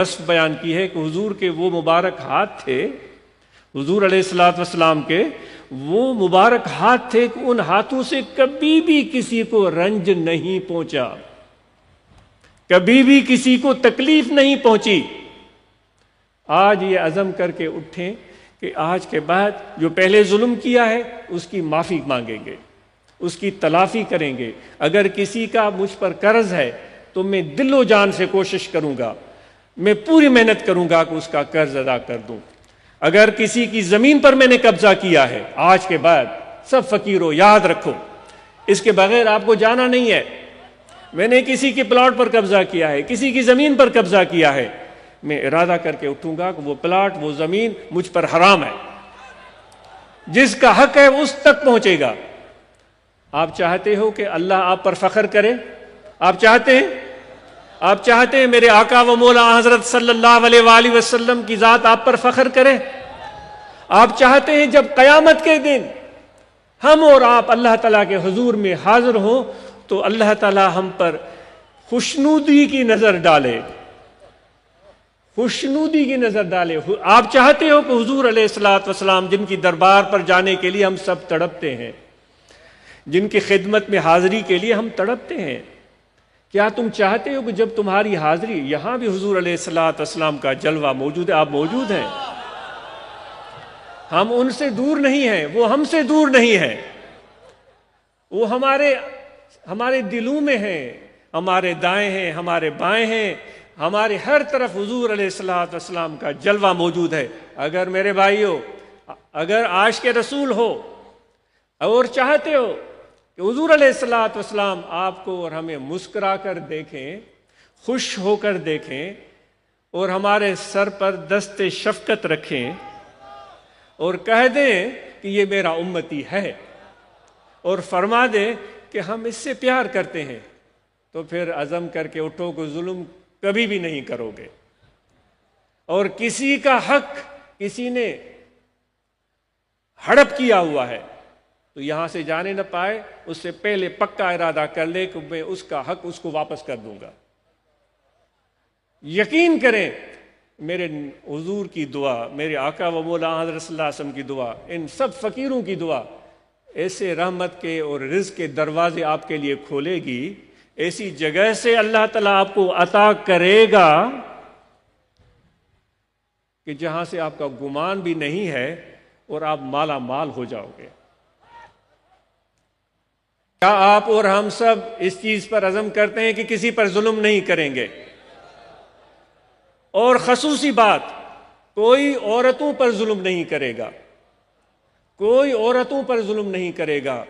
وصف بیان کی ہے کہ حضور کے وہ مبارک ہاتھ تھے، حضور علیہ الصلوۃ والسلام کے وہ مبارک ہاتھ تھے کہ ان ہاتھوں سے کبھی بھی کسی کو رنج نہیں پہنچا، کبھی بھی کسی کو تکلیف نہیں پہنچی۔ آج یہ عزم کر کے اٹھیں کہ آج کے بعد جو پہلے ظلم کیا ہے اس کی معافی مانگیں گے، اس کی تلافی کریں گے۔ اگر کسی کا مجھ پر قرض ہے تو میں دل و جان سے کوشش کروں گا، میں پوری محنت کروں گا کہ اس کا قرض ادا کر دوں۔ اگر کسی کی زمین پر میں نے قبضہ کیا ہے، آج کے بعد سب فقیروں یاد رکھو، اس کے بغیر آپ کو جانا نہیں ہے۔ میں نے کسی کے پلاٹ پر قبضہ کیا ہے، کسی کی زمین پر قبضہ کیا ہے، میں ارادہ کر کے اٹھوں گا کہ وہ پلاٹ، وہ زمین مجھ پر حرام ہے، جس کا حق ہے اس تک پہنچے گا۔ آپ چاہتے ہو کہ اللہ آپ پر فخر کرے؟ آپ چاہتے ہیں؟ آپ چاہتے ہیں میرے آقا و مولا حضرت صلی اللہ علیہ وآلہ وسلم کی ذات آپ پر فخر کرے؟ آپ چاہتے ہیں جب قیامت کے دن ہم اور آپ اللہ تعالیٰ کے حضور میں حاضر ہوں تو اللہ تعالیٰ ہم پر خوشنودی کی نظر ڈالے، خوشنودی کی نظر ڈالے؟ آپ چاہتے ہو کہ حضور علیہ الصلوۃ والسلام جن کی دربار پر جانے کے لیے ہم سب تڑپتے ہیں، جن کی خدمت میں حاضری کے لیے ہم تڑپتے ہیں، کیا تم چاہتے ہو کہ جب تمہاری حاضری یہاں بھی حضور علیہ الصلوۃ والسلام کا جلوہ موجود ہے، آپ موجود ہیں؟ ہم ان سے دور نہیں ہیں، وہ ہم سے دور نہیں ہیں، وہ ہمارے دلوں میں ہیں، ہمارے دائیں ہیں، ہمارے بائیں ہیں، ہمارے ہر طرف حضور علیہ الصلوۃ والسلام کا جلوہ موجود ہے۔ اگر میرے بھائیو، اگر عاشق رسول ہو اور چاہتے ہو کہ حضور علیہ الصلوۃ والسلام آپ کو اور ہمیں مسکرا کر دیکھیں، خوش ہو کر دیکھیں، اور ہمارے سر پر دست شفقت رکھیں اور کہہ دیں کہ یہ میرا امتی ہے، اور فرما دیں کہ ہم اس سے پیار کرتے ہیں، تو پھر عزم کر کے اٹھو کہ ظلم کبھی بھی نہیں کرو گے، اور کسی کا حق کسی نے ہڑپ کیا ہوا ہے تو یہاں سے جانے نہ پائے، اس سے پہلے پکا ارادہ کر لے کہ میں اس کا حق اس کو واپس کر دوں گا۔ یقین کریں، میرے حضور کی دعا، میرے آقا و مولا حضرت صلی اللہ علیہ وسلم کی دعا، ان سب فقیروں کی دعا ایسے رحمت کے اور رزق کے دروازے آپ کے لیے کھولے گی، ایسی جگہ سے اللہ تعالیٰ آپ کو عطا کرے گا کہ جہاں سے آپ کا گمان بھی نہیں ہے، اور آپ مالا مال ہو جاؤ گے۔ کیا آپ اور ہم سب اس چیز پر عزم کرتے ہیں کہ کسی پر ظلم نہیں کریں گے؟ اور خصوصی بات، کوئی عورتوں پر ظلم نہیں کرے گا، کوئی عورتوں پر ظلم نہیں کرے گا،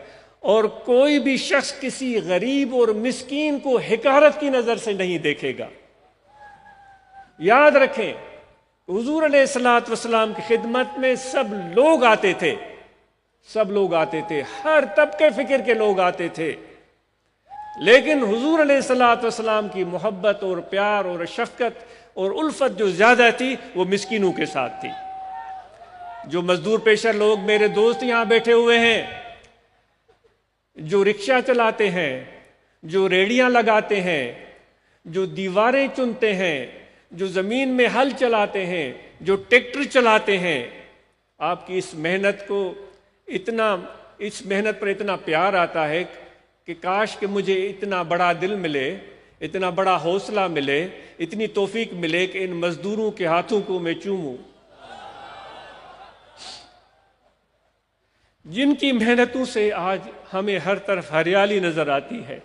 اور کوئی بھی شخص کسی غریب اور مسکین کو حقارت کی نظر سے نہیں دیکھے گا۔ یاد رکھیں، حضور علیہ الصلوۃ والسلام کی خدمت میں سب لوگ آتے تھے، سب لوگ آتے تھے، ہر طبقے فکر کے لوگ آتے تھے، لیکن حضور علیہ الصلوۃ والسلام کی محبت اور پیار اور شفقت اور الفت جو زیادہ تھی وہ مسکینوں کے ساتھ تھی۔ جو مزدور پیشہ لوگ میرے دوست یہاں بیٹھے ہوئے ہیں، جو رکشہ چلاتے ہیں، جو ریڑیاں لگاتے ہیں، جو دیواریں چنتے ہیں، جو زمین میں ہل چلاتے ہیں، جو ٹریکٹر چلاتے ہیں، آپ کی اس محنت پر اتنا پیار آتا ہے کہ کاش کہ مجھے اتنا بڑا دل ملے، اتنا بڑا حوصلہ ملے، اتنی توفیق ملے کہ ان مزدوروں کے ہاتھوں کو میں چوموں، جن کی محنتوں سے آج ہمیں ہر طرف ہریالی نظر آتی ہے،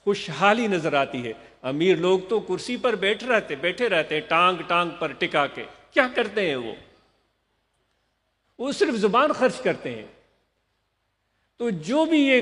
خوشحالی نظر آتی ہے۔ امیر لوگ تو کرسی پر بیٹھے رہتے ہیں، ٹانگ پر ٹکا کے، کیا کرتے ہیں وہ صرف زبان خرچ کرتے ہیں۔ تو جو بھی یہ